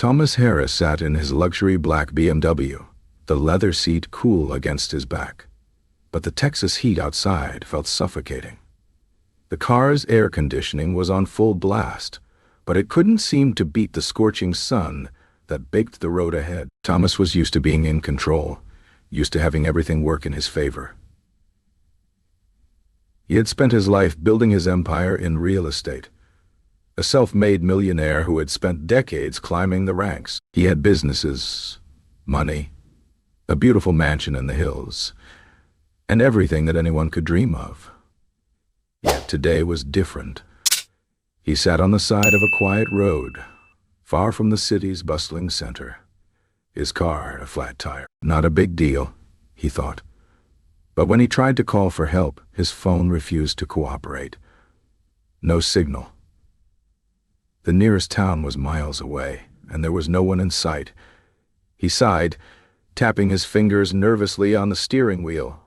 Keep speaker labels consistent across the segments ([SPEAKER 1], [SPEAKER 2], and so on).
[SPEAKER 1] Thomas Harris sat in his luxury black BMW, the leather seat cool against his back. But the Texas heat outside felt suffocating. The car's air conditioning was on full blast, but it couldn't seem to beat the scorching sun that baked the road ahead. Thomas was used to being in control, used to having everything work in his favor. He had spent his life building his empire in real estate, a self-made millionaire who had spent decades climbing the ranks. He had businesses, money, a beautiful mansion in the hills, and everything that anyone could dream of. Yet today was different. He sat on the side of a quiet road, far from the city's bustling center. His car had a flat tire. Not a big deal, he thought. But when he tried to call for help, his phone refused to cooperate. No signal. The nearest town was miles away, and there was no one in sight. He sighed, tapping his fingers nervously on the steering wheel.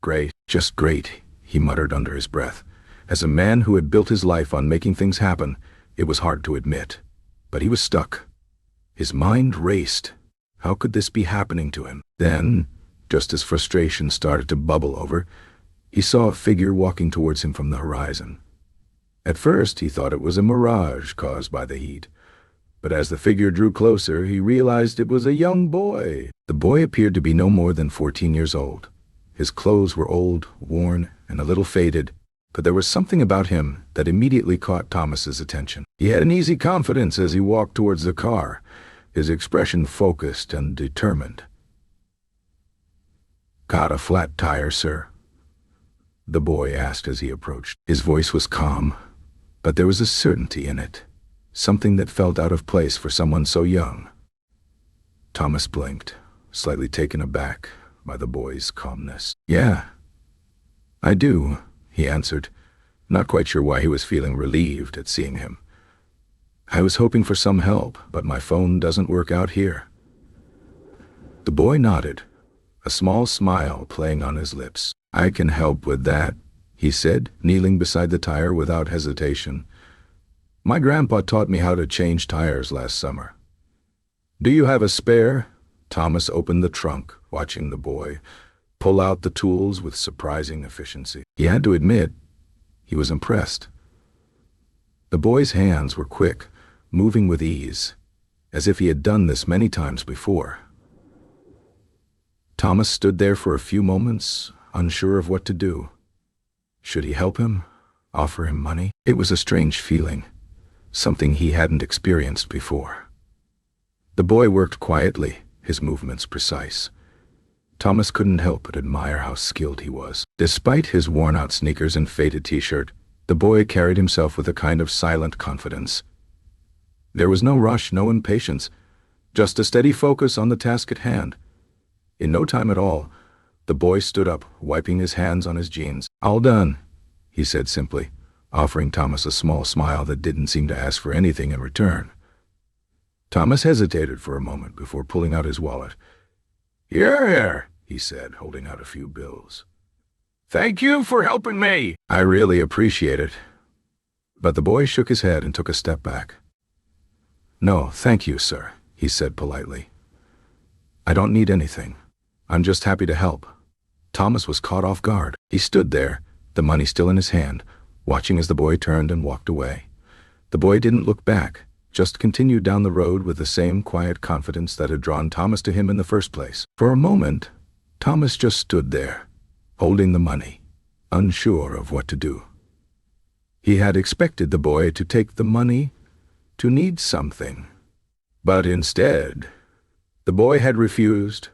[SPEAKER 1] Great, just great, he muttered under his breath. As a man who had built his life on making things happen, it was hard to admit. But he was stuck. His mind raced. How could this be happening to him? Then, just as frustration started to bubble over, he saw a figure walking towards him from the horizon. At first, he thought it was a mirage caused by the heat. But as the figure drew closer, he realized it was a young boy. The boy appeared to be no more than 14 years old. His clothes were old, worn, and a little faded, but there was something about him that immediately caught Thomas's attention. He had an easy confidence as he walked towards the car, his expression focused and determined. "Got a flat tire, sir?" the boy asked as he approached. His voice was calm, but there was a certainty in it, something that felt out of place for someone so young. Thomas blinked, slightly taken aback by the boy's calmness. "Yeah, I do," he answered, not quite sure why he was feeling relieved at seeing him. "I was hoping for some help, but my phone doesn't work out here." The boy nodded, a small smile playing on his lips. "I can help with that," he said, kneeling beside the tire without hesitation. "My grandpa taught me how to change tires last summer." "Do you have a spare?" Thomas opened the trunk, watching the boy pull out the tools with surprising efficiency. He had to admit, he was impressed. The boy's hands were quick, moving with ease, as if he had done this many times before. Thomas stood there for a few moments, unsure of what to do. Should he help him? Offer him money? It was a strange feeling, something he hadn't experienced before. The boy worked quietly, his movements precise. Thomas couldn't help but admire how skilled he was. Despite his worn-out sneakers and faded t-shirt, the boy carried himself with a kind of silent confidence. There was no rush, no impatience, just a steady focus on the task at hand. In no time at all, the boy stood up, wiping his hands on his jeans. "All done," he said simply, offering Thomas a small smile that didn't seem to ask for anything in return. Thomas hesitated for a moment before pulling out his wallet. "Here," he said, holding out a few bills. "Thank you for helping me." "I really appreciate it." But the boy shook his head and took a step back. "No, thank you, sir," he said politely. "I don't need anything. I'm just happy to help." Thomas was caught off guard. He stood there, the money still in his hand, watching as the boy turned and walked away. The boy didn't look back, just continued down the road with the same quiet confidence that had drawn Thomas to him in the first place. For a moment, Thomas just stood there, holding the money, unsure of what to do. He had expected the boy to take the money, to need something. But instead, the boy had refused,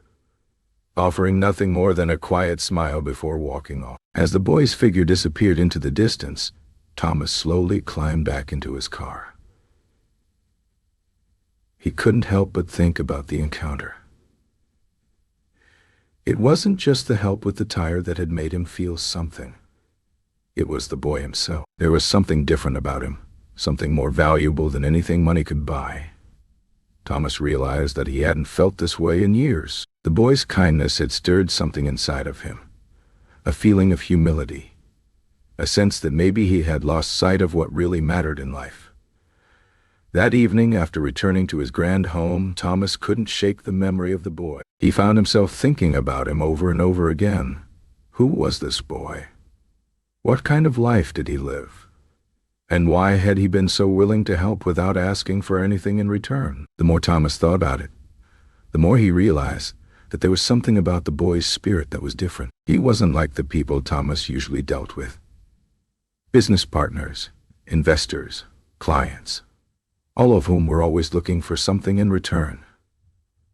[SPEAKER 1] offering nothing more than a quiet smile before walking off. As the boy's figure disappeared into the distance, Thomas slowly climbed back into his car. He couldn't help but think about the encounter. It wasn't just the help with the tire that had made him feel something. It was the boy himself. There was something different about him, something more valuable than anything money could buy. Thomas realized that he hadn't felt this way in years. The boy's kindness had stirred something inside of him, a feeling of humility, a sense that maybe he had lost sight of what really mattered in life. That evening, after returning to his grand home, Thomas couldn't shake the memory of the boy. He found himself thinking about him over and over again. Who was this boy? What kind of life did he live? And why had he been so willing to help without asking for anything in return? The more Thomas thought about it, the more he realized that there was something about the boy's spirit that was different. He wasn't like the people Thomas usually dealt with. Business partners, investors, clients, all of whom were always looking for something in return.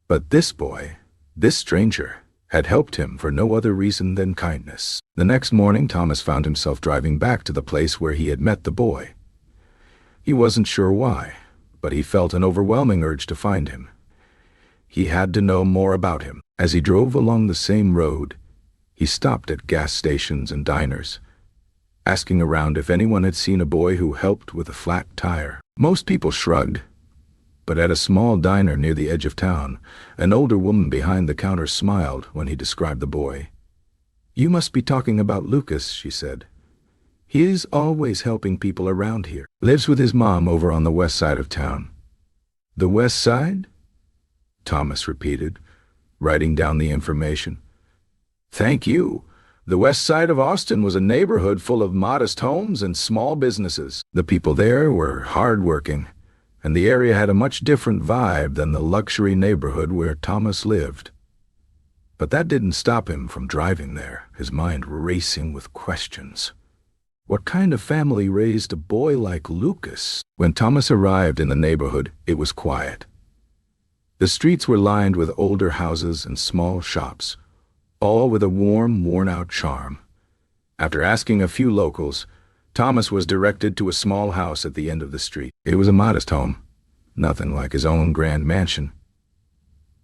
[SPEAKER 1] But this boy, this stranger, had helped him for no other reason than kindness. The next morning, Thomas found himself driving back to the place where he had met the boy. He wasn't sure why, but he felt an overwhelming urge to find him. He had to know more about him. As he drove along the same road, he stopped at gas stations and diners, asking around if anyone had seen a boy who helped with a flat tire. Most people shrugged, but at a small diner near the edge of town, an older woman behind the counter smiled when he described the boy. "You must be talking about Lucas," she said. "He is always helping people around here. Lives with his mom over on the west side of town." "The west side?" Thomas repeated, writing down the information. "Thank you. The west side of Austin was a neighborhood full of modest homes and small businesses. The people there were hardworking, and the area had a much different vibe than the luxury neighborhood where Thomas lived." But that didn't stop him from driving there, his mind racing with questions. What kind of family raised a boy like Lucas? When Thomas arrived in the neighborhood, it was quiet. The streets were lined with older houses and small shops, all with a warm, worn-out charm. After asking a few locals, Thomas was directed to a small house at the end of the street. It was a modest home, nothing like his own grand mansion,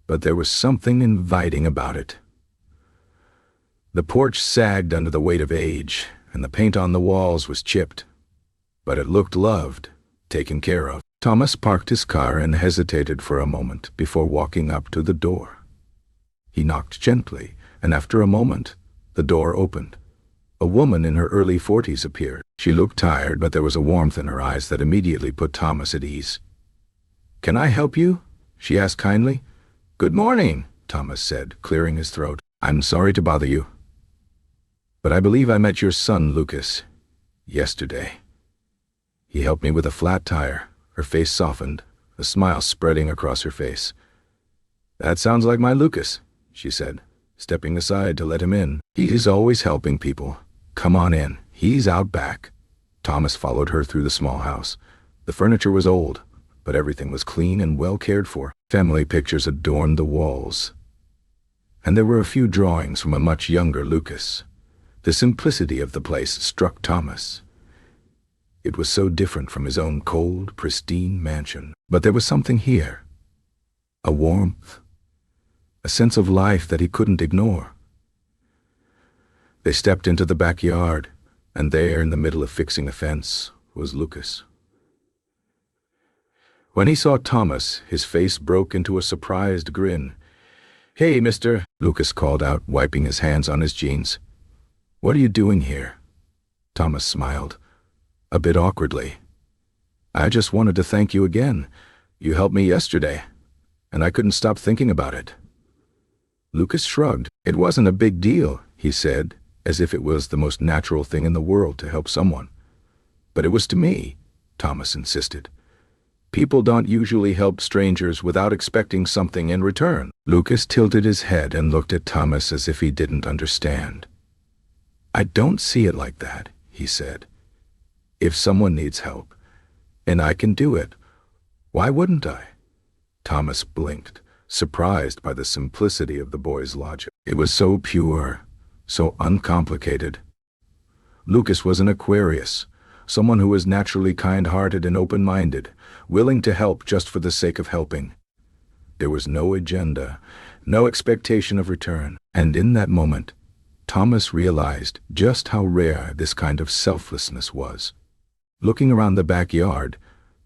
[SPEAKER 1] but there was something inviting about it. The porch sagged under the weight of age, and the paint on the walls was chipped, but it looked loved, taken care of. Thomas parked his car and hesitated for a moment before walking up to the door. He knocked gently, and after a moment, the door opened. A woman in her early 40s appeared. She looked tired, but there was a warmth in her eyes that immediately put Thomas at ease. "Can I help you?" she asked kindly. "Good morning," Thomas said, clearing his throat. "I'm sorry to bother you, but I believe I met your son, Lucas, yesterday. He helped me with a flat tire." Her face softened, a smile spreading across her face. "That sounds like my Lucas," she said, stepping aside to let him in. "He is always helping people. Come on in. He's out back." Thomas followed her through the small house. The furniture was old, but everything was clean and well cared for. Family pictures adorned the walls, and there were a few drawings from a much younger Lucas. The simplicity of the place struck Thomas. It was so different from his own cold, pristine mansion. But there was something here. A warmth, a sense of life that he couldn't ignore. They stepped into the backyard, and there, in the middle of fixing a fence, was Lucas. When he saw Thomas, his face broke into a surprised grin. "Hey, mister," Lucas called out, wiping his hands on his jeans. "What are you doing here?" Thomas smiled, a bit awkwardly. "I just wanted to thank you again. You helped me yesterday, and I couldn't stop thinking about it." Lucas shrugged. "It wasn't a big deal," he said, as if it was the most natural thing in the world to help someone. "But it was to me," Thomas insisted. "People don't usually help strangers without expecting something in return." Lucas tilted his head and looked at Thomas as if he didn't understand. "I don't see it like that," he said. "If someone needs help, and I can do it, why wouldn't I?" Thomas blinked, surprised by the simplicity of the boy's logic. It was so pure, so uncomplicated. Lucas was an Aquarius, someone who was naturally kind-hearted and open-minded, willing to help just for the sake of helping. There was no agenda, no expectation of return. And in that moment, Thomas realized just how rare this kind of selflessness was. Looking around the backyard,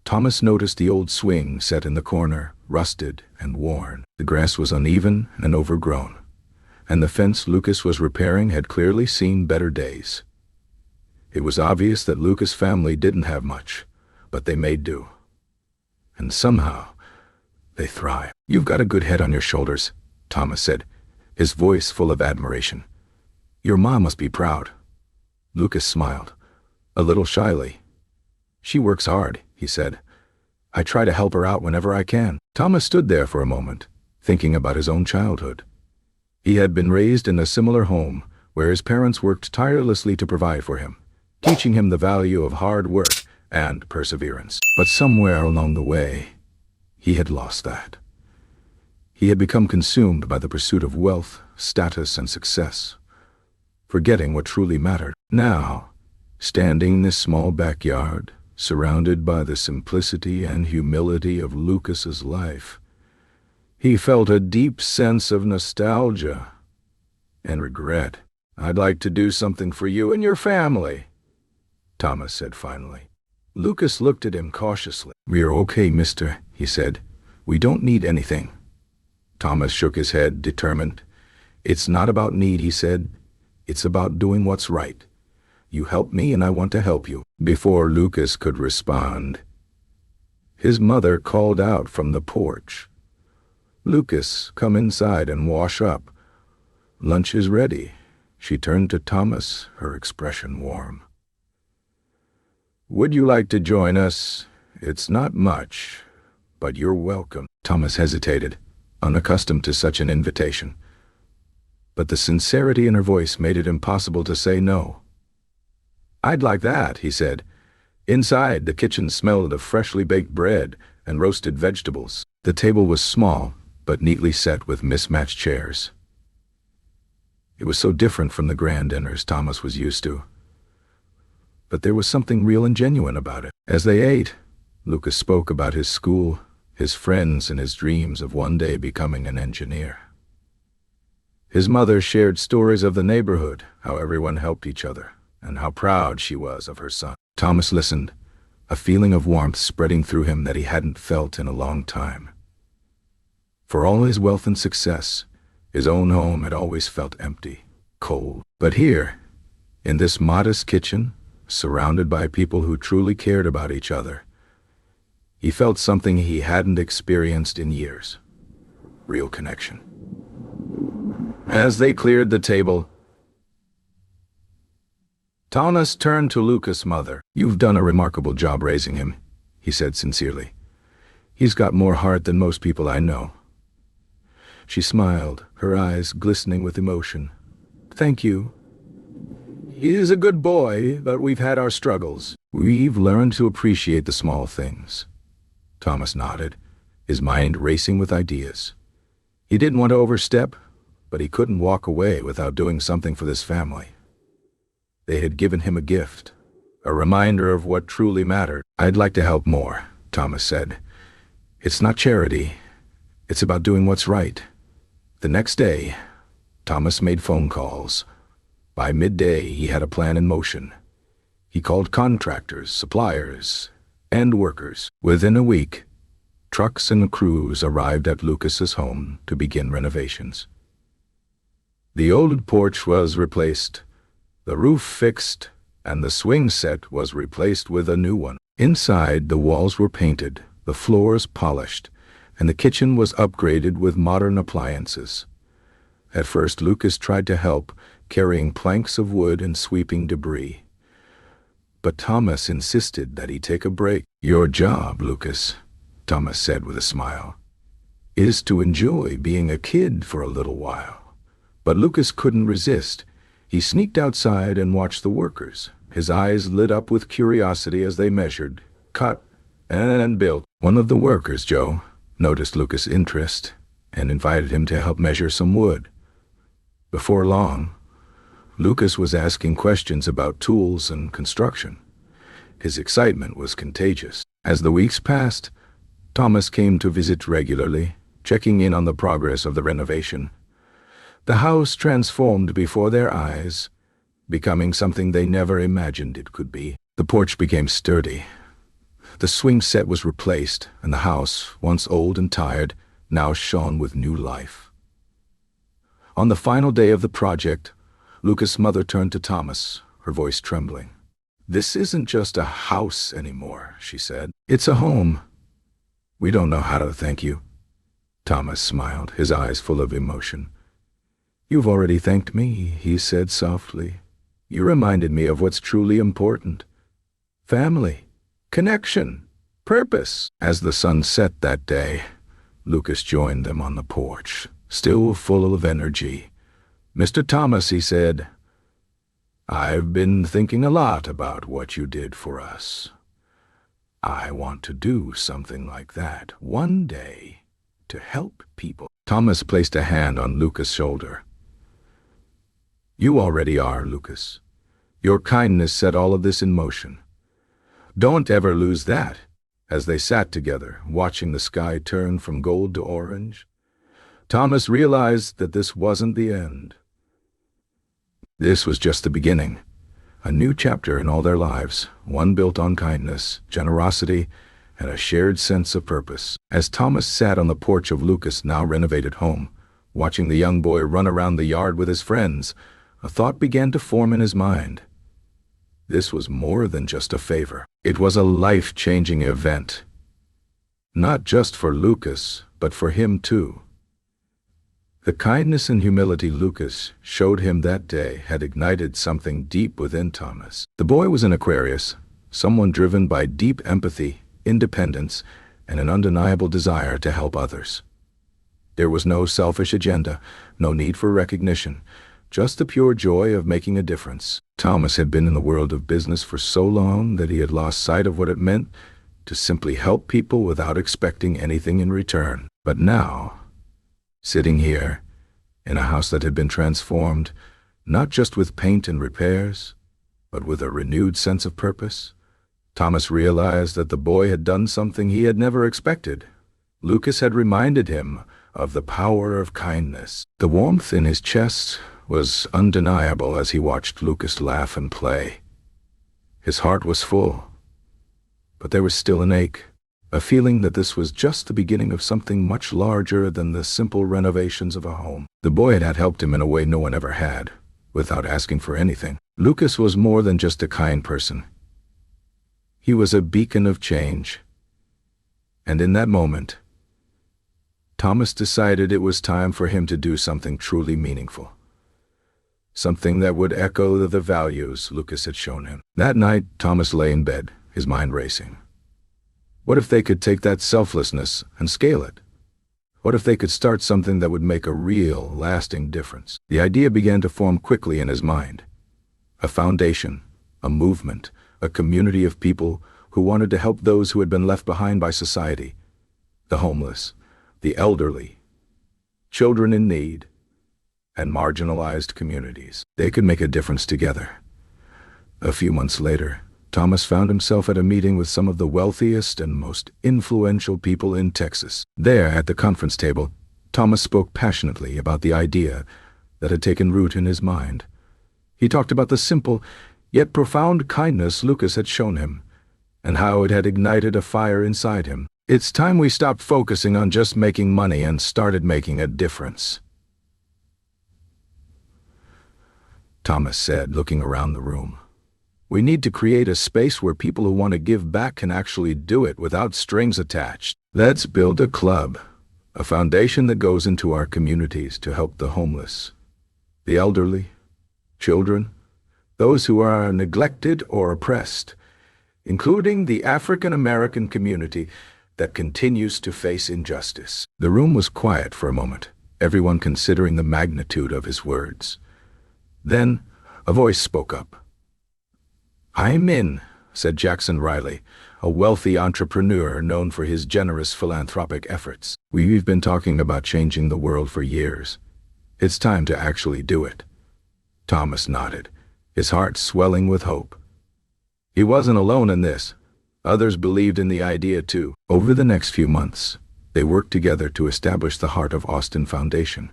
[SPEAKER 1] Thomas noticed the old swing set in the corner, rusted and worn. The grass was uneven and overgrown, and the fence Lucas was repairing had clearly seen better days. It was obvious that Lucas' family didn't have much, but they made do. and somehow they thrive. "You've got a good head on your shoulders," Thomas said, his voice full of admiration. "Your mom must be proud." Lucas smiled, a little shyly. "She works hard," he said. "I try to help her out whenever I can." Thomas stood there for a moment, thinking about his own childhood. He had been raised in a similar home where his parents worked tirelessly to provide for him, teaching him the value of hard work and perseverance. But somewhere along the way, he had lost that. He had become consumed by the pursuit of wealth, status, and success, forgetting what truly mattered. Now, standing in this small backyard, surrounded by the simplicity and humility of Lucas's life, he felt a deep sense of nostalgia and regret. "I'd like to do something for you and your family," Thomas said finally. Lucas looked at him cautiously. "We're okay, mister," he said. "We don't need anything." Thomas shook his head, determined. "It's not about need," he said. "It's about doing what's right. You help me and I want to help you." Before Lucas could respond, his mother called out from the porch, "Lucas, come inside and wash up. Lunch is ready." She turned to Thomas, her expression warm. "Would you like to join us? It's not much, but you're welcome." Thomas hesitated, unaccustomed to such an invitation. But the sincerity in her voice made it impossible to say no. "I'd like that," he said. Inside, the kitchen smelled of freshly baked bread and roasted vegetables. The table was small, but neatly set with mismatched chairs. It was so different from the grand dinners Thomas was used to. But there was something real and genuine about it. As they ate, Lucas spoke about his school, his friends, and his dreams of one day becoming an engineer. His mother shared stories of the neighborhood, how everyone helped each other, and how proud she was of her son. Thomas listened, a feeling of warmth spreading through him that he hadn't felt in a long time. For all his wealth and success, his own home had always felt empty, cold. But here, in this modest kitchen, surrounded by people who truly cared about each other, he felt something he hadn't experienced in years. Real connection. As they cleared the table, Thomas turned to Lucas' mother. "You've done a remarkable job raising him," he said sincerely. "He's got more heart than most people I know." She smiled, her eyes glistening with emotion. "Thank you. He's a good boy, but we've had our struggles. We've learned to appreciate the small things." Thomas nodded, his mind racing with ideas. He didn't want to overstep, but he couldn't walk away without doing something for this family. They had given him a gift, a reminder of what truly mattered. "I'd like to help more," Thomas said. "It's not charity. It's about doing what's right." The next day, Thomas made phone calls. By midday, he had a plan in motion. He called contractors, suppliers, and workers. Within a week, trucks and crews arrived at Lucas's home to begin renovations. The old porch was replaced, the roof fixed, and the swing set was replaced with a new one. Inside, the walls were painted, the floors polished, and the kitchen was upgraded with modern appliances. At first, Lucas tried to help, carrying planks of wood and sweeping debris. But Thomas insisted that he take a break. "Your job, Lucas," Thomas said with a smile, "is to enjoy being a kid for a little while." But Lucas couldn't resist. He sneaked outside and watched the workers. His eyes lit up with curiosity as they measured, cut, and built. One of the workers, Joe, noticed Lucas' interest and invited him to help measure some wood. Before long, Lucas was asking questions about tools and construction. His excitement was contagious. As the weeks passed, Thomas came to visit regularly, checking in on the progress of the renovation. The house transformed before their eyes, becoming something they never imagined it could be. The porch became sturdy. The swing set was replaced, and the house, once old and tired, now shone with new life. On the final day of the project, Lucas' mother turned to Thomas, her voice trembling. "This isn't just a house anymore," she said. "It's a home. We don't know how to thank you. Thomas smiled, his eyes full of emotion. You've already thanked me, he said softly. You reminded me of what's truly important. Family, connection, purpose. As the sun set that day, Lucas joined them on the porch, still full of energy. Mr. Thomas, he said, I've been thinking a lot about what you did for us. I want to do something like that one day to help people. Thomas placed a hand on Lucas' shoulder. You already are, Lucas. Your kindness set all of this in motion. Don't ever lose that. As they sat together, watching the sky turn from gold to orange, Thomas realized that this wasn't the end. This was just the beginning. A new chapter in all their lives, one built on kindness, generosity, and a shared sense of purpose. As Thomas sat on the porch of Lucas' now renovated home, watching the young boy run around the yard with his friends, a thought began to form in his mind. This was more than just a favor. It was a life-changing event. Not just for Lucas, but for him too. The kindness and humility Lucas showed him that day had ignited something deep within Thomas. The boy was an Aquarius, someone driven by deep empathy, independence, and an undeniable desire to help others. There was no selfish agenda, no need for recognition, just the pure joy of making a difference. Thomas had been in the world of business for so long that he had lost sight of what it meant to simply help people without expecting anything in return. But now, sitting here, in a house that had been transformed, not just with paint and repairs, but with a renewed sense of purpose, Thomas realized that the boy had done something he had never expected. Lucas had reminded him of the power of kindness. The warmth in his chest was undeniable as he watched Lucas laugh and play. His heart was full, but there was still an ache, a feeling that this was just the beginning of something much larger than the simple renovations of a home. The boy had helped him in a way no one ever had, without asking for anything. Lucas was more than just a kind person. He was a beacon of change. And in that moment, Thomas decided it was time for him to do something truly meaningful. Something that would echo the values Lucas had shown him. That night, Thomas lay in bed, his mind racing. What if they could take that selflessness and scale it? What if they could start something that would make a real, lasting difference? The idea began to form quickly in his mind. A foundation, a movement, a community of people who wanted to help those who had been left behind by society, the homeless, the elderly, children in need, and marginalized communities. They could make a difference together. A few months later, Thomas found himself at a meeting with some of the wealthiest and most influential people in Texas. There, at the conference table, Thomas spoke passionately about the idea that had taken root in his mind. He talked about the simple, yet profound kindness Lucas had shown him, and how it had ignited a fire inside him. It's time we stopped focusing on just making money and started making a difference, Thomas said, looking around the room. We need to create a space where people who want to give back can actually do it without strings attached. Let's build a club, a foundation that goes into our communities to help the homeless, the elderly, children, those who are neglected or oppressed, including the African American community that continues to face injustice. The room was quiet for a moment, everyone considering the magnitude of his words. Then, a voice spoke up. I'm in, said Jackson Riley, a wealthy entrepreneur known for his generous philanthropic efforts. We've been talking about changing the world for years. It's time to actually do it. Thomas nodded, his heart swelling with hope. He wasn't alone in this. Others believed in the idea too. Over the next few months, they worked together to establish the Heart of Austin Foundation,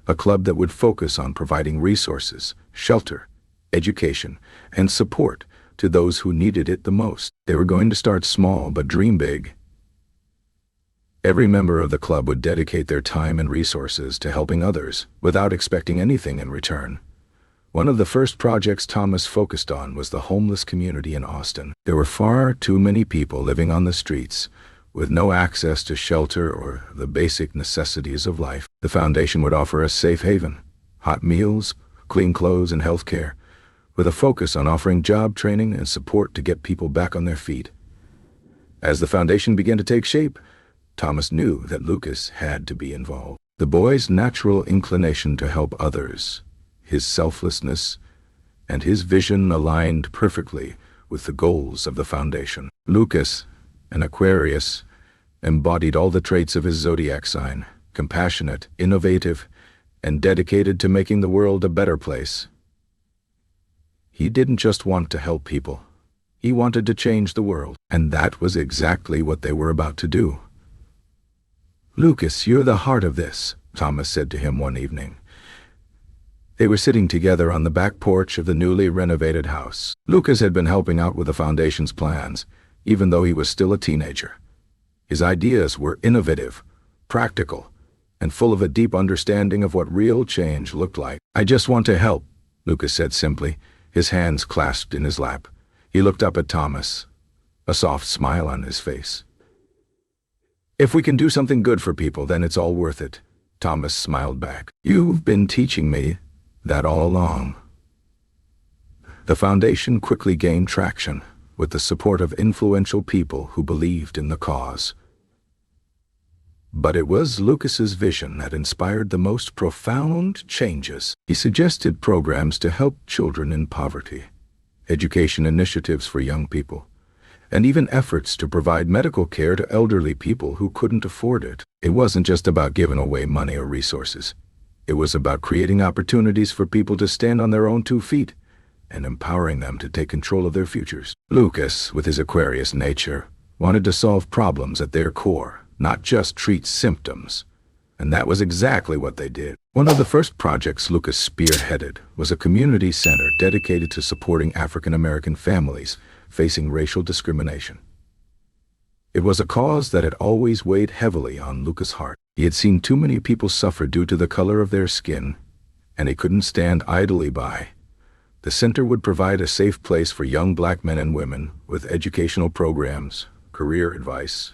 [SPEAKER 1] a club that would focus on providing resources, shelter, education, and support to those who needed it the most. They were going to start small but dream big. Every member of the club would dedicate their time and resources to helping others without expecting anything in return. One of the first projects Thomas focused on was the homeless community in Austin. There were far too many people living on the streets, With no access to shelter or the basic necessities of life, the foundation would offer a safe haven, hot meals, clean clothes, and health care, with a focus on offering job training and support to get people back on their feet. As the foundation began to take shape, Thomas knew that Lucas had to be involved. The boy's natural inclination to help others, his selflessness, and his vision aligned perfectly with the goals of the foundation. Lucas, an Aquarius, embodied all the traits of his zodiac sign: compassionate, innovative, and dedicated to making the world a better place. He didn't just want to help people. He wanted to change the world, and that was exactly what they were about to do. "Lucas, you're the heart of this," Thomas said to him one evening. They were sitting together on the back porch of the newly renovated house. Lucas had been helping out with the foundation's plans, even though he was still a teenager. His ideas were innovative, practical, and full of a deep understanding of what real change looked like. "I just want to help," Lucas said simply, his hands clasped in his lap. He looked up at Thomas, a soft smile on his face. "If we can do something good for people, then it's all worth it," Thomas smiled back. "You've been teaching me that all along." The foundation quickly gained traction, with the support of influential people who believed in the cause. But it was Lucas's vision that inspired the most profound changes. He suggested programs to help children in poverty, education initiatives for young people, and even efforts to provide medical care to elderly people who couldn't afford it. It wasn't just about giving away money or resources. It was about creating opportunities for people to stand on their own 2 feet and empowering them to take control of their futures. Lucas, with his Aquarius nature, wanted to solve problems at their core, not just treat symptoms. And that was exactly what they did. One of the first projects Lucas spearheaded was a community center dedicated to supporting African American families facing racial discrimination. It was a cause that had always weighed heavily on Lucas' heart. He had seen too many people suffer due to the color of their skin, and he couldn't stand idly by. The center would provide a safe place for young black men and women with educational programs, career advice,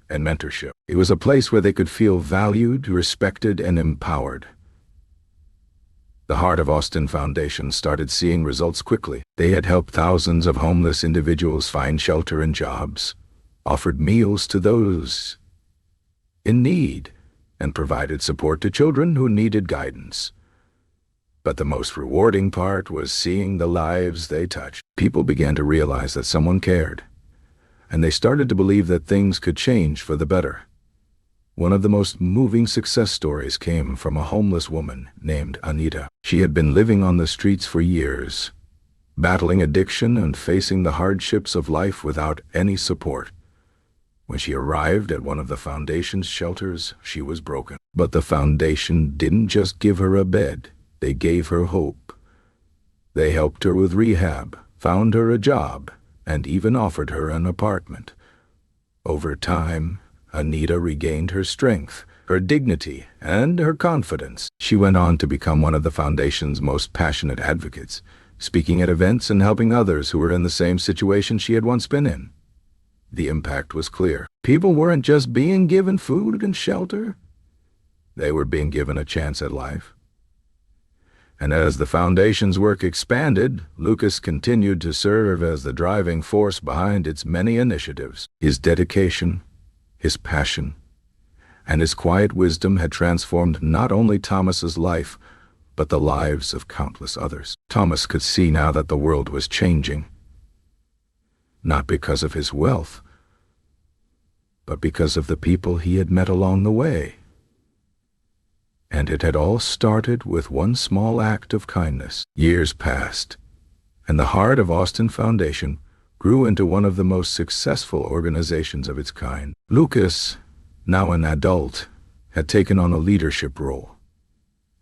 [SPEAKER 1] and mentorship. It was a place where they could feel valued, respected, and empowered. The Heart of Austin Foundation started seeing results quickly. They had helped thousands of homeless individuals find shelter and jobs, offered meals to those in need, and provided support to children who needed guidance. But the most rewarding part was seeing the lives they touched. People began to realize that someone cared, and they started to believe that things could change for the better. One of the most moving success stories came from a homeless woman named Anita. She had been living on the streets for years, battling addiction and facing the hardships of life without any support. When she arrived at one of the foundation's shelters, she was broken. But the foundation didn't just give her a bed, they gave her hope. They helped her with rehab, found her a job, and even offered her an apartment. Over time, Anita regained her strength, her dignity, and her confidence. She went on to become one of the foundation's most passionate advocates, speaking at events and helping others who were in the same situation she had once been in. The impact was clear. People weren't just being given food and shelter. They were being given a chance at life. And as the foundation's work expanded, Lucas continued to serve as the driving force behind its many initiatives. His dedication, his passion, and his quiet wisdom had transformed not only Thomas's life, but the lives of countless others. Thomas could see now that the world was changing, not because of his wealth, but because of the people he had met along the way. And it had all started with one small act of kindness. Years passed, and the Heart of Austin Foundation grew into one of the most successful organizations of its kind. Lucas, now an adult, had taken on a leadership role,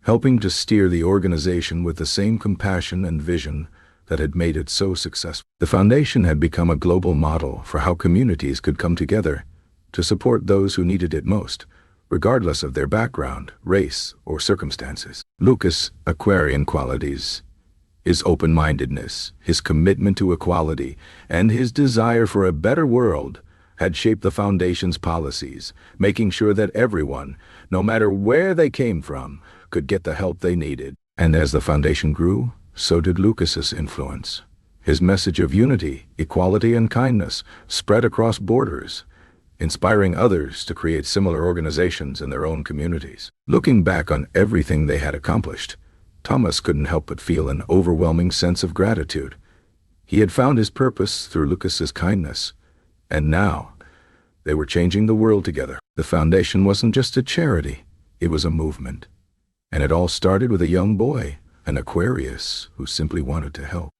[SPEAKER 1] helping to steer the organization with the same compassion and vision that had made it so successful. The foundation had become a global model for how communities could come together to support those who needed it most, regardless of their background, race, or circumstances. Lucas' Aquarian qualities, his open-mindedness, his commitment to equality, and his desire for a better world had shaped the foundation's policies, making sure that everyone, no matter where they came from, could get the help they needed. And as the foundation grew, so did Lucas's influence. His message of unity, equality, and kindness spread across borders, inspiring others to create similar organizations in their own communities. Looking back on everything they had accomplished, Thomas couldn't help but feel an overwhelming sense of gratitude. He had found his purpose through Lucas's kindness, and now they were changing the world together. The foundation wasn't just a charity, it was a movement. And it all started with a young boy, an Aquarius, who simply wanted to help.